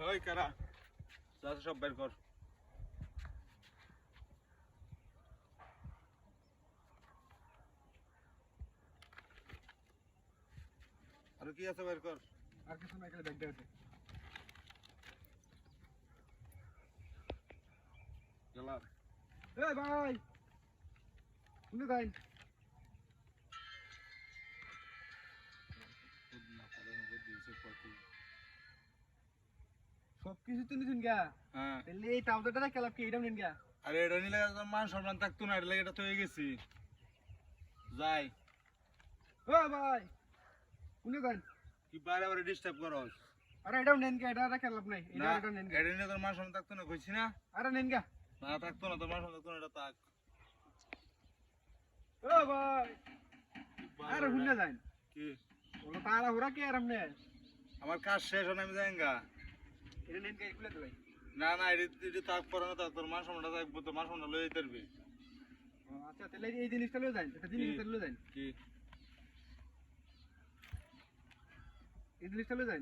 ওই কারা যা সব বের কর। আর কি আছে বের কর। আর কিছু না, এখানে ব্যাগটা আছে। গেলাম। এই ভাই, শুনে যাই। সবকিছু তো নিছুন গা। হ্যাঁ তাহলে এই ট্রাউজারটা খেলাম কি এটাও নিন গা। আরে এটা নিলে তো মান সম্মান থাকতো না, এটা লাগে এটা তো হয়ে গেছি। যাই। ও ভাই, শুনে যাই। কি বারে বারে ডিস্টার্ব করস? আরে এটাও নেন গা, এটা খেলাম নাই, না এটাও নেন গা। এটা নিলে তোর মান সম্মান থাকতো না, কইছি না? আরে নেন গা। না থাকতো না, তোর মান সম্মান থাকতো না, এটা থাক। ও ভাই, আরে শুনে যাই। কি বলো তারা ওরা কি আর আমনে? আমার কাজ শেষ হলে আমি যাইঙ্গা। এটা নেন গা, খুলে দে ভাই। না না এটা থাক পরে না, তোর মান সম্মানটা থাকবো, তোর মান সম্মান লয়ে যেতে পারবি। আচ্ছা তাহলে এই জিনিসটা লয়ে যাই, এটা জিনিসটা লয়ে যাই, কি এই জিনিসটা লয়ে যাই।